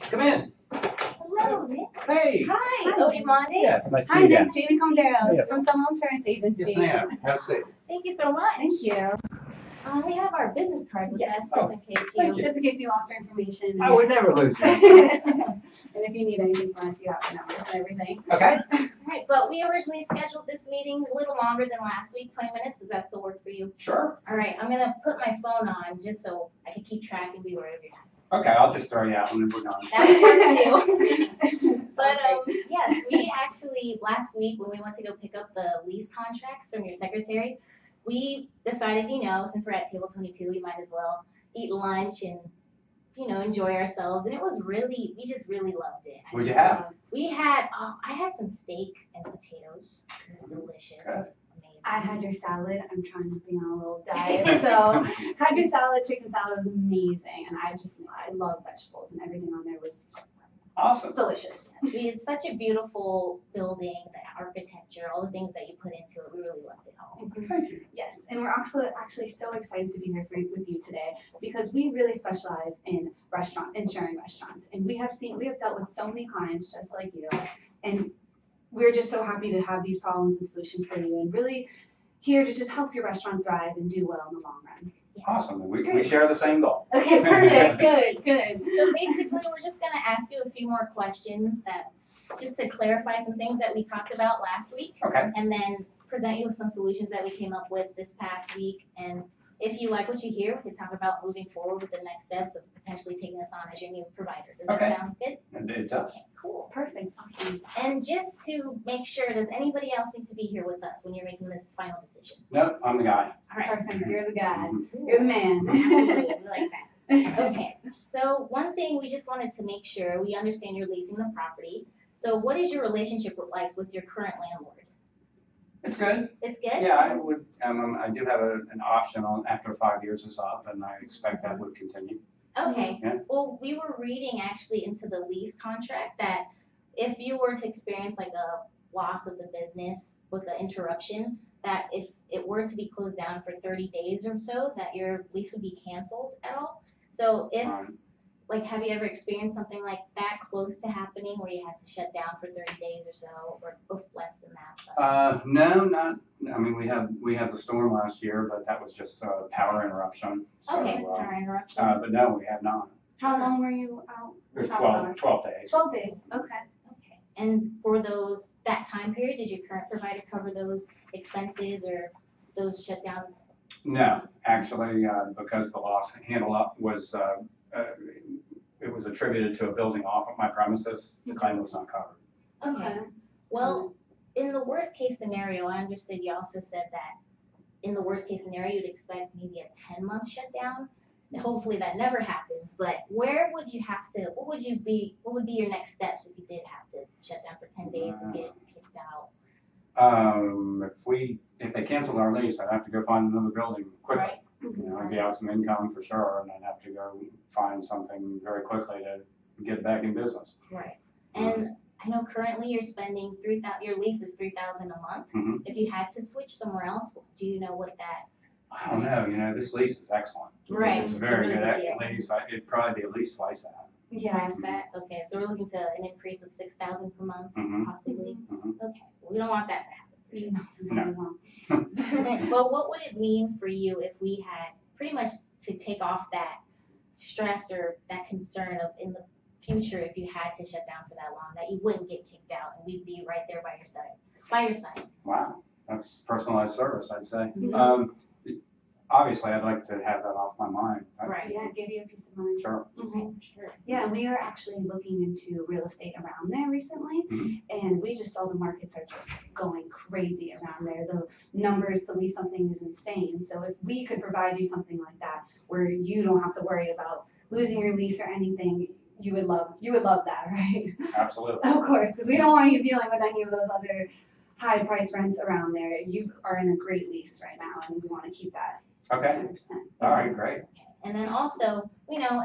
Come in. Hello, Nick. Hey. Hi, Odie Monde. Yeah, it's nice to see Hi, you again. Nick. Jamie Comdale Yes. from Some Insurance Agency. Yes, ma'am. Have a seat. Thank you so much. Thank you. We have our business cards with Yes. us just in case you. Thank you. Just in case you lost your information. I would never lose you. And if you need anything from us, you have the numbers and everything. Okay. Right, but we originally scheduled this meeting a little longer than last week, 20 minutes. Does that still work for you? Sure. All right, I'm gonna put my phone on just so I can keep track and be aware of your time. Okay, I'll just throw you out when we're done. That would work too. But yes, we actually last week when we went to go pick up the lease contracts from your secretary, we decided, since we're at table 22, we might as well eat lunch and enjoy ourselves. And it was really, we just really loved it. What'd you have? We had, I had some steak and potatoes. It was delicious. Okay. Amazing. I had your salad. I'm trying to be on a little diet. So had your salad, chicken salad was amazing. And I love vegetables and everything on there was Awesome. delicious. It's such a beautiful building, the architecture, all the things that you put into it. We really loved it all. Thank you. Yes, and we're also actually so excited to be here with you today because we really specialize in insuring restaurants. And we have dealt with so many clients just like you. And we're just so happy to have these problems and solutions for you and really here to just help your restaurant thrive and do well in the long run. Yes. Awesome. We share the same goal. Okay, perfect. Good. So basically, we're just going to ask you a few more questions just to clarify some things that we talked about last week. Okay. And then present you with some solutions that we came up with this past week. And if you like what you hear, we can talk about moving forward with the next steps of potentially taking us on as your new provider. Does that sound good? It does. Okay, cool. Perfect. Awesome. And just to make sure, does anybody else need to be here with us when you're making this final decision? Nope, I'm the guy. All right. Perfect. You're the guy. Mhm. You're the man. We like that. Okay, so one thing we just wanted to make sure we understand you're leasing the property. So what is your relationship like with your current landlord? It's good. It's good? Yeah, I would. I do have an option on after 5 years is up, and I expect that would continue. Okay. Yeah. Well, we were reading actually into the lease contract that if you were to experience like a loss of the business with an interruption, that if it were to be closed down for 30 days or so, that your lease would be canceled at all. So if, have you ever experienced something like that close to happening where you had to shut down for 30 days or so, or less than that? No, not. I mean, we had the storm last year, but that was just a power interruption. So, Okay, power interruption. But no, we have not. How long were you out? It was How 12 days. 12 days. Okay. Okay. And for that time period, did your current provider cover those expenses or those shutdown? No, actually, because the loss handle up was it was attributed to a building off of my premises. The claim was not covered. Okay. Well, in the worst case scenario, I understood you also said that in the worst case scenario, you'd expect maybe a 10-month shutdown. And hopefully that never happens, but where would you have to, what would be your next steps if you did have to shut down for 10 days and get kicked out? If they canceled our lease, I'd have to go find another building quickly. Right. I'd be out some income for sure, and I'd have to go find something very quickly to get back in business. Right. And I know currently you're spending your lease is $3,000 a month. Mm-hmm. If you had to switch somewhere else, do you know what that? I don't know. This lease is excellent. Right. It's a very It's a good really good lease. It'd probably be at least twice that. Yeah. That? Okay, so we're looking to an increase of $6,000 per month, Mhm. possibly. Mhm. Okay, well, we don't want that to happen for sure. No. Well, what would it mean for you if we had pretty much to take off that stress or that concern of in the future if you had to shut down for that long, that you wouldn't get kicked out and we'd be right there by your side? Wow, that's personalized service, I'd say. Mhm. Obviously, I'd like to have that off my mind. Right. Yeah, give you a peace of mind. Sure. Okay, sure. Yeah, and we are actually looking into real estate around there recently, and we just saw the markets are just going crazy around there. The numbers to lease something is insane. So if we could provide you something like that, where you don't have to worry about losing your lease or anything, you would love that, right? Absolutely. Of course, because we don't want you dealing with any of those other high price rents around there. You are in a great lease right now, and we want to keep that. Okay. 100%. All right, great. And then also,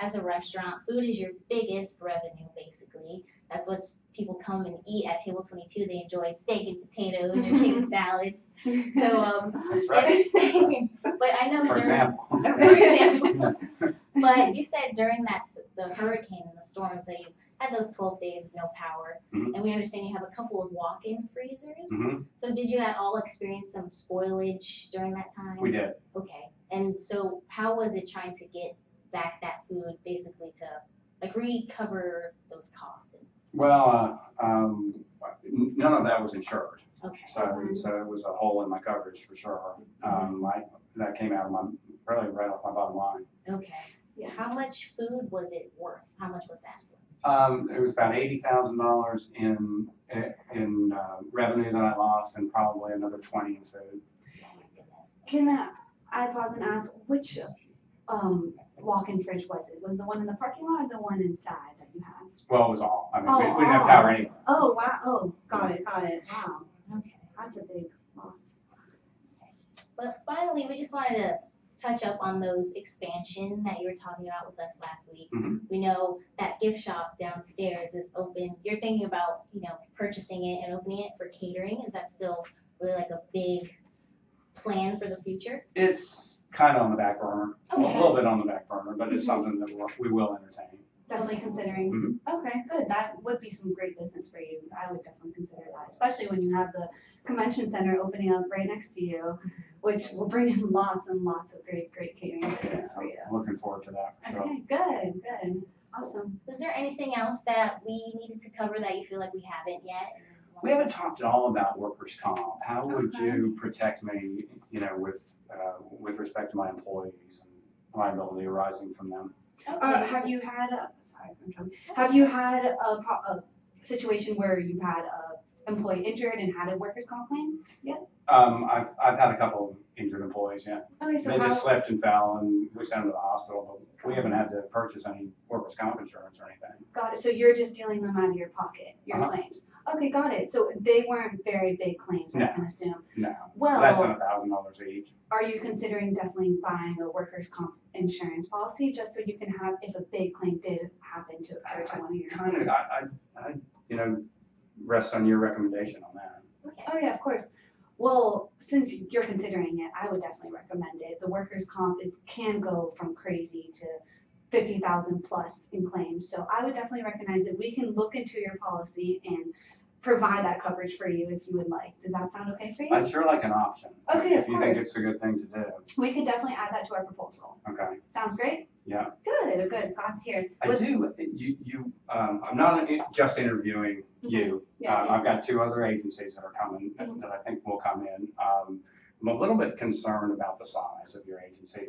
as a restaurant, food is your biggest revenue, basically. That's what people come and eat at table 22. They enjoy steak and potatoes or chicken salads. So, That's right. but I know For example. For example. But you said during the hurricane and the storms that had those 12 days of no power, Mhm. and we understand you have a couple of walk-in freezers. Mhm. So did you at all experience some spoilage during that time? We did. Okay. And so how was it trying to get back that food basically to like recover those costs? Well, none of that was insured. Okay. So it was a hole in my coverage for sure. That came out of my, really right off my bottom line. Okay. Yes. How much food was it worth? How much was that? It was about $80,000 in revenue that I lost, and probably another 20 in food. Oh my goodness. Can I pause and ask which walk-in fridge was it? Was the one in the parking lot or the one inside that you had? Well, it was all. I mean, Oh, we didn't have power anyway. Oh, wow. Oh, got it. Wow. Okay. That's a big loss. But finally, we just wanted to touch up on those expansion that you were talking about with us last week. Mhm. We know that gift shop downstairs is open. You're thinking about, purchasing it and opening it for catering. Is that still really like a big plan for the future? It's kind of on the back burner, a Okay. little bit on the back burner, but it's something that we will entertain. Definitely considering. Okay, good. That would be some great business for you. I would definitely consider that, especially when you have the convention center opening up right next to you, which will bring in lots and lots of great catering business for you. I'm looking forward to that for sure. Okay, good. Awesome. Was there anything else that we needed to cover that you feel like we haven't yet? We haven't talked at all about workers' comp. How would Okay. you protect me, with respect to my employees and liability arising from them? Okay. Have you had have you had a situation where you had a employee injured and had a workers' comp claim? I've had a couple of injured employees, yeah. Okay, so They how, just slipped and fell and we sent them to the hospital, but we haven't had to purchase any workers' comp insurance or anything. got it. So you're just dealing them out of your pocket, your Uh-huh. claims. Okay, got it. So they weren't very big claims, I No. can assume. No, Well, less than $1,000 each. are you considering definitely buying a workers' comp insurance policy just so you can have, if a big claim did happen to occur to one of your Kind of, employees? I rest on your recommendation on that. Okay. Oh yeah, of course. Well, since you're considering it, I would definitely recommend it. The workers' comp can go from crazy to 50,000 plus in claims. So I would definitely recognize it. We can look into your policy and provide that coverage for you if you would like. Does that sound okay for you? I'd sure like an option. Okay, of If you think course. it's a good thing to do. We could definitely add that to our proposal. Okay. Sounds great? Yeah. Good. Glad to hear. I do, I'm not just interviewing you. Yeah. I've got two other agencies that are coming, Mhm. that I think will come in. I'm a little bit concerned about the size of your agency.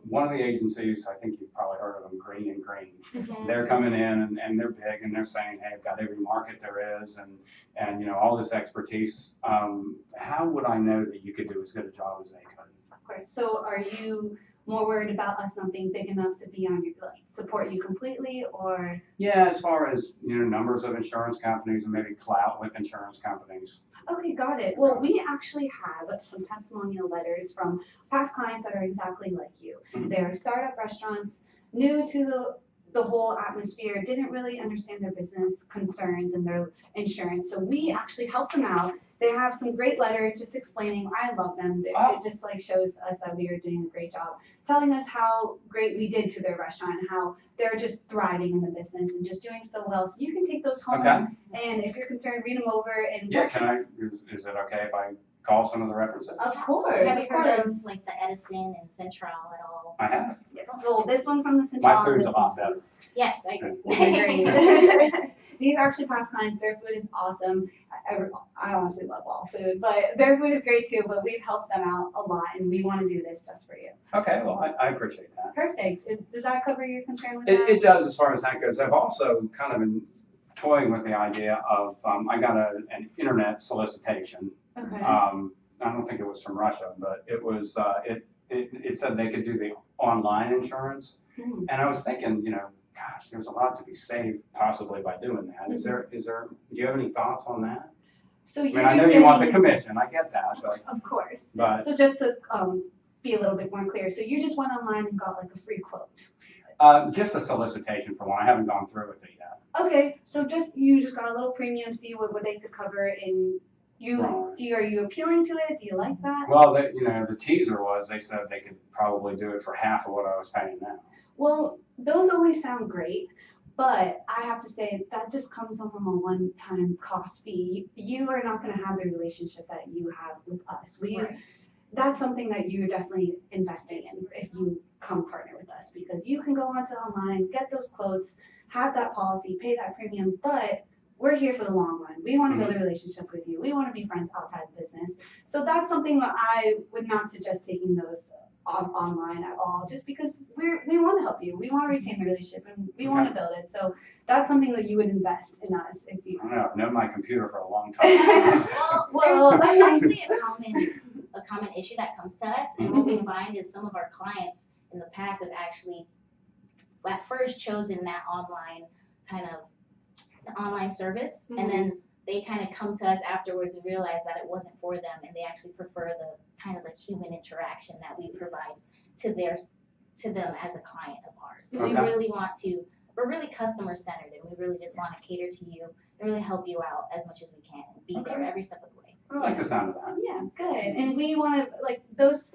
One of the agencies, I think you've probably heard of them, Green and Green. Mhm. They're coming in and they're big and they're saying, hey, I've got every market there is and all this expertise. How would I know that you could do as good a job as they could? Of course. So are you more worried about us not being big enough to be on your, support you completely, or? Yeah, as far as, numbers of insurance companies and maybe clout with insurance companies. Okay, got it. Well, we actually have some testimonial letters from past clients that are exactly like you. Mhm. They're startup restaurants, new to the whole atmosphere, didn't really understand their business concerns and their insurance. So we actually help them out. They have some great letters just explaining, I love them. It just shows us that we are doing a great job, telling us how great we did to their restaurant and how they're just thriving in the business and just doing so well. So you can take those home, Okay. and if you're concerned, read them over. And Yeah, let's is it okay if I call some of the references? Of course, Have you of heard of course. like the Edison and Central at all? I have. Yes. So this one from the Central. My food's a this lot one's better. Yes, I agree. I agree. These are actually past clients. Their food is awesome. I honestly love all food, but their food is great too. But we've helped them out a lot, and we want to do this just for you. Okay, well, I appreciate that. Perfect. Does that cover your concern with It that? does as far as that goes. I've also kind of been toying with the idea of, I got an internet solicitation. Okay. I don't think it was from Russia, but it was, it said they could do the online insurance. Hmm. And I was thinking, gosh, there's a lot to be saved possibly by doing that. Do you have any thoughts on that? So I you're mean, I know just you want the getting- commission, I get that, but, Of course. But- So just to be a little bit more clear, so you just went online and got like a free quote. just a solicitation for one. I haven't gone through with it yet. Okay, so you just got a little premium, see what they could cover, and Right. are you appealing to it? Do you like that? Well, the teaser was, they said they could probably do it for half of what I was paying now. Well, those always sound great, But I have to say that just comes from a one-time cost fee. You are not going to have the relationship that you have with us. Right. That's something that you're definitely investing in if you come partner with us, because you can go onto online, get those quotes, have that policy, pay that premium, but we're here for the long run. We want to build a relationship with you. We want to be friends outside of business. So that's something that I would not suggest taking those online at all, just because we want to help you. We want to retain the relationship and we want to build it. So that's something that you would invest in us if you. I don't know, I've known my computer for a long time. Well, that's actually a common issue that comes to us, and what we find is some of our clients in the past have actually at first chosen that online service, and then they kind of come to us afterwards and realize that it wasn't for them, and they actually prefer the kind of like human interaction that we provide to them as a client of ours. So we really we're really customer centered, and we really just want to cater to you and really help you out as much as we can and be there every step of the way. I like the sound of that. Yeah, good. And we want to, like, those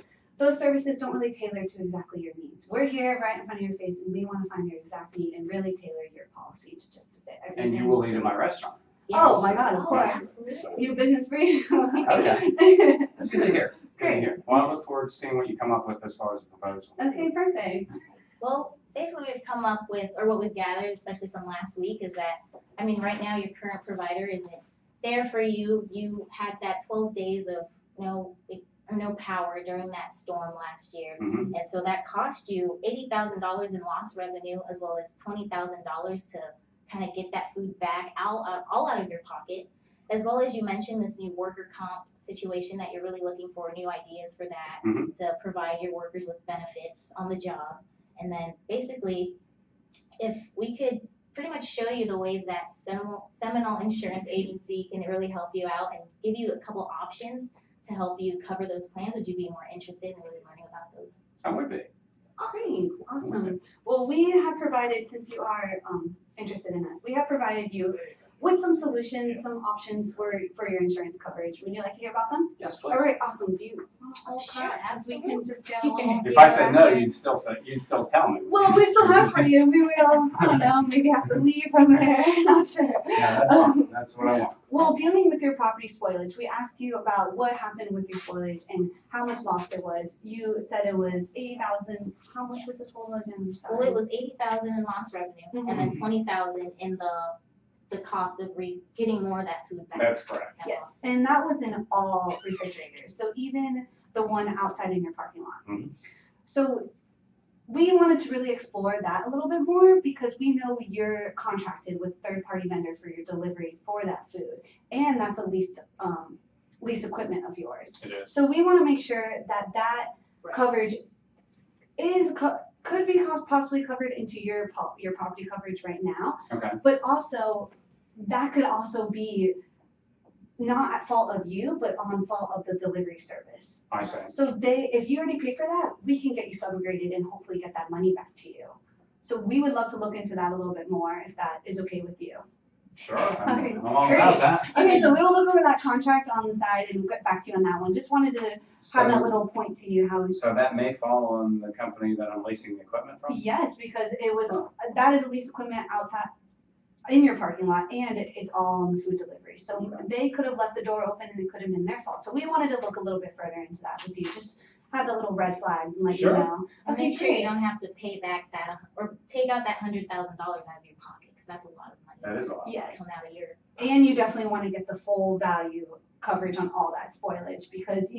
services don't really tailor to exactly your needs. We're here right in front of your face, and we want to find your exact need and really tailor your policy to just fit everything. And you will eat at my restaurant. Yes. Oh my God, of course. Absolutely. New business for you. Okay. That's good to hear. Good to Great. hear. Well, I look forward to seeing what you come up with as far as a proposal. Okay, perfect. Well, basically we've come up with, or what we've gathered, especially from last week, is that, I mean, right now your current provider isn't there for you. You had that 12 days of no power during that storm last year. Mhm. And so that cost you $80,000 in lost revenue, as well as $20,000 to kind of get that food back all out of your pocket. As well as you mentioned this new worker comp situation that you're really looking for new ideas for that, to provide your workers with benefits on the job. And then basically, if we could pretty much show you the ways that Seminole Insurance Agency can really help you out and give you a couple options to help you cover those plans, would you be more interested in really learning about those? I would be. Great, awesome. Well, we have provided, since you are interested in us, we have provided you with some solutions, some options for your insurance coverage. Would you like to hear about them? Yes, please. All right, awesome. Do you? Sure, We can just get a little. If I said no, you'd still tell me. Well, we still have for you. We will, I don't know, maybe have to leave from there. Not sure. Yeah, that's fine. That's what I want. Well, dealing with your property spoilage, we asked you about what happened with your spoilage and how much loss it was. You said it was 80,000. How much was the total again? I'm sorry. Well, it was 80,000 in lost revenue, and then 20,000 in the cost of getting more of that food back. That's correct. Yes, and that was in all refrigerators, so even the one outside in your parking lot. So we wanted to really explore that a little bit more, because we know you're contracted with third-party vendor for your delivery for that food, and that's a leased equipment of yours. It is. So we want to make sure that coverage is could be possibly covered into your property coverage right now. Okay. But also, that could also be not at fault of you, but on fault of the delivery service. I see. So if you already paid for that, we can get you subgraded and hopefully get that money back to you. So we would love to look into that a little bit more, if that is okay with you. Sure. Okay, I'm all about that. Okay, so we will look over that contract on the side and get back to you on that one. Just wanted to have that little point to you how. So that may fall on the company that I'm leasing the equipment from? Yes, because that is a lease equipment outside in your parking lot, and it's all on the food delivery. So they could have left the door open and it could have been their fault. So we wanted to look a little bit further into that with you. Just have the little red flag and let you know. And Okay, make sure you great. don't have to pay back that or take out that $100,000 out of your pocket, because that's a lot of money. That is a lot. Yes. Come out of your. And you definitely want to get the full value coverage on all that spoilage, because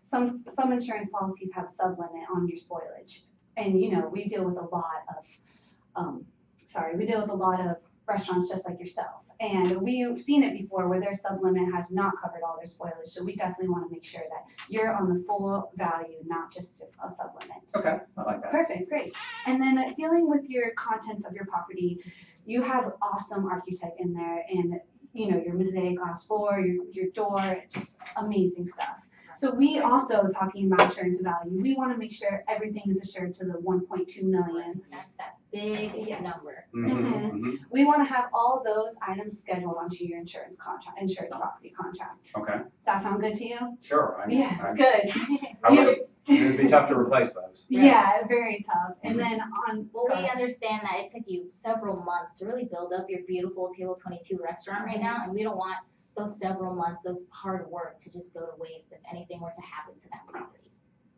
some insurance policies have sub-limit on your spoilage, and we deal with a lot of restaurants just like yourself, and we've seen it before where their sub-limit has not covered all their spoilage. So we definitely want to make sure that you're on the full value, not just a sub-limit. Okay, I like that. Perfect, great. And then dealing with your contents of your property, you have awesome architect in there, and your mosaic glass floor, your door, just amazing stuff. So we also, talking about insurance value, we want to make sure everything is assured to the 1.2 million. That's that big Yes. number. We want to have all those items scheduled onto your insurance property contract. Okay, Does that sound good to you? sure. Good. It would be tough to replace those. Yeah, very tough. And then Well, we understand that it took you several months to really build up your beautiful Table 22 restaurant right now, and we don't want those several months of hard work to just go to waste if anything were to happen to that property.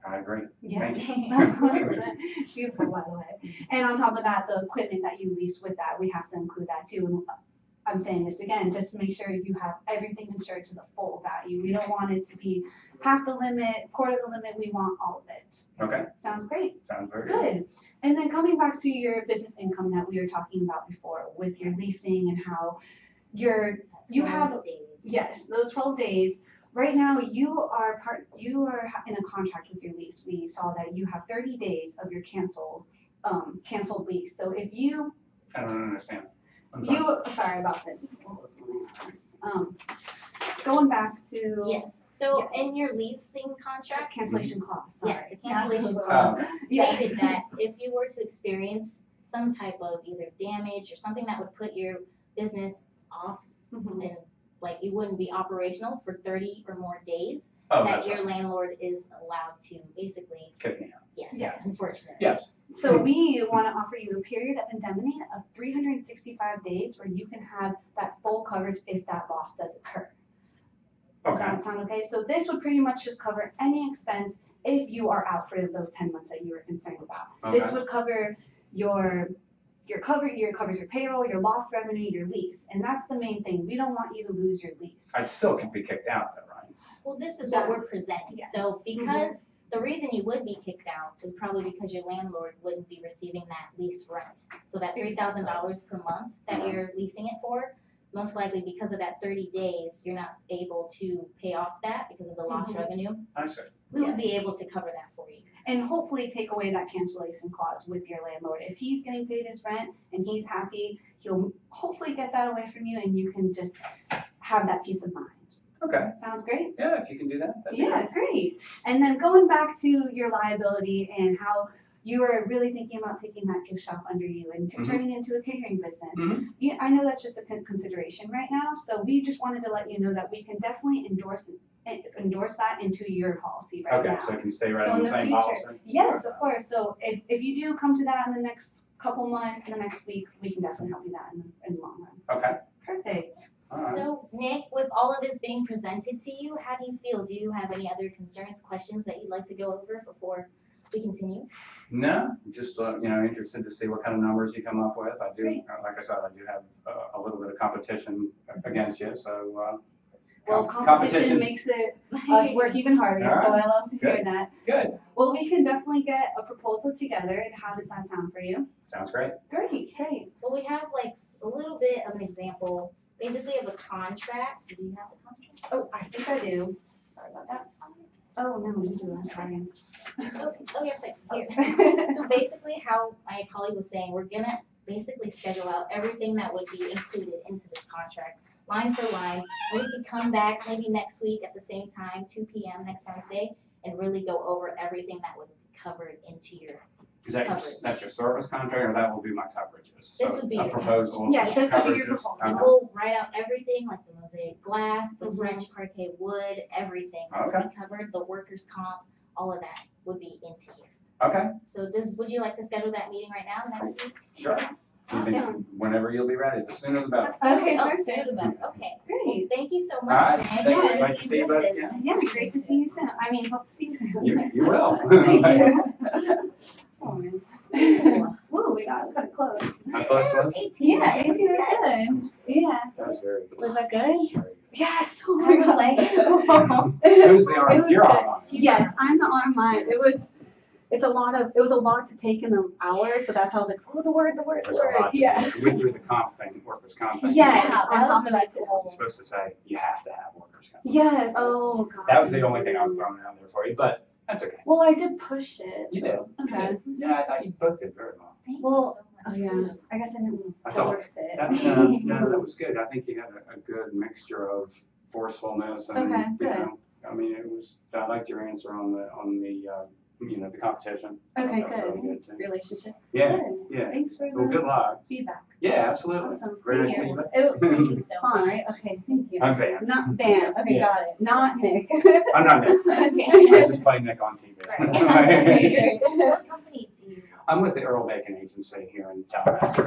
I agree. Yeah. Thank you. That's beautiful, by the way. And on top of that, the equipment that you lease with that, we have to include that too. And I'm saying this again, just to make sure you have everything insured to the full value. We don't want it to be half the limit, quarter the limit. We want all of it. Okay, Sounds great. sounds very good. Good. And then coming back to your business income that we were talking about before with your leasing and how you have, yes, those 12 days. Right now, you are in a contract with your lease. We saw that you have 30 days of your canceled lease. So if you, I don't understand. I'm sorry. sorry about this. Going back to Yes, so Yes. in your leasing contract, cancellation clause. Sorry. yes, the cancellation That's clause what it was. stated that if you were to experience some type of either damage or something that would put your business off Mhm. and like you wouldn't be operational for 30 or more days, Oh, that that's your right. landlord is allowed to basically, Kick me out. yes, Yes. unfortunately. Yes. So we want to offer you a period of indemnity of 365 days where you can have that full coverage if that loss does occur. Does Okay. that sound okay? So this would pretty much just cover any expense if you are out for those 10 months that you were concerned about. This Okay. would cover covers your payroll, your lost revenue, your lease. And that's the main thing. We don't want you to lose your lease. I still could be kicked out though, right? Well, this is That- what we're presenting. yes. So because the reason you would be kicked out is probably because your landlord wouldn't be receiving that lease rent. So that $3,000 per month that Mhm. you're leasing it for, most likely because of that 30 days, you're not able to pay off that because of the lost Mhm. revenue. I see. We would be able to cover that for you. And hopefully take away that cancellation clause with your landlord. If he's getting paid his rent and he's happy, he'll hopefully get that away from you and you can just have that peace of mind. Okay. Sounds great? Yeah, if you can do that. that'd be Yeah, great. And then going back to your liability and how you were really thinking about taking that gift shop under you and Mhm. turning it into a catering business. Mhm. Yeah, I know that's just a consideration right now, so we just wanted to let you know that we can definitely endorse that into your policy right now. Okay, so it can stay right So in in the the same future- policy? Yes, of course. So if you do come to that in the next couple months, the next week, we can definitely help you that in the long run. Okay. Perfect. All right. So Nick, with all of this being presented to you, how do you feel? Do you have any other concerns, questions that you'd like to go over before we continue? No, just, interested to see what kind of numbers you come up with. I do, Great. like I said, I do have a little bit of competition against you, so. Well, competition makes us work even harder, All so right. I love to hear Good. that. Good, Well, we can definitely get a proposal together, and how does that sound for you? sounds great. Great, great. Well, we have like a little bit of an example, basically of a contract. Do you have the contract? Oh, I think I do. Sorry about that. Oh, no, you do, I'm sorry. Oh, yes, here. So basically how my colleague was saying, we're gonna basically schedule out everything that would be included into this contract, line for line. And we could come back maybe next week at the same time, 2 p.m. next Wednesday, and really go over everything that would be covered into your, Is that Coverage. that's your service contract, or that will be my coverages? This So would be a your proposal. Yeah, of this would be your coverages. proposal. so Okay. we'll write out everything, like the mosaic glass, the Mhm. French parquet wood, everything that would Okay. be covered, the workers' comp, all of that would be into here. Okay, So would you like to schedule that meeting right now, next week? sure. Awesome. Whenever you'll be ready, the sooner the better. Okay, Oh, perfect. sooner the better. Okay. Great. Thank you so All much. right, Nick. thank you. Yes. Nice to see you both again. Yeah, great to see you soon. I mean, hope to see you soon. You will. Thank you. Oh, man. Woo, we got kind of close. How close was it? 18. Yeah, 18 is good. Yeah. That was very good. Was that good? Very good. Yes. Oh I my was God. like, Who's the It arm? was You're good. on. Yes, I'm the online. It was a lot to take in the hours, so that's how I was like, oh, the word. There's a lot to Yeah. do. We went through the comp thing, workers' comp thing. Yes, wow, on that top was of that too. You're supposed to say, you have to have workers' comp. Yeah. Oh God. That was the only thing I was throwing out there for you, but that's okay. Well, I did push it. You so- did. Okay. You did. Yeah, I thought you both did very well. thank you Well, so Oh much. yeah. I guess I didn't I thought force it. No, that was good. I think you had a good mixture of forcefulness and, Okay, you good. know, I mean, I liked your answer on the the competition. Okay, That was really good. good too. Relationship. Yeah, Good. yeah. Thanks for So good the luck. feedback. Yeah, absolutely. Awesome. Very Thank nice to you. meet Oh, Thank you so Fawn, much. right? Okay, thank you. I'm Van. Not Van. Okay, Yeah. got it. Not Nick. I'm not Nick. Okay. I just play Nick on TV. Okay, great. What company do you? I'm with the Earl Bacon Agency here in Tallahassee.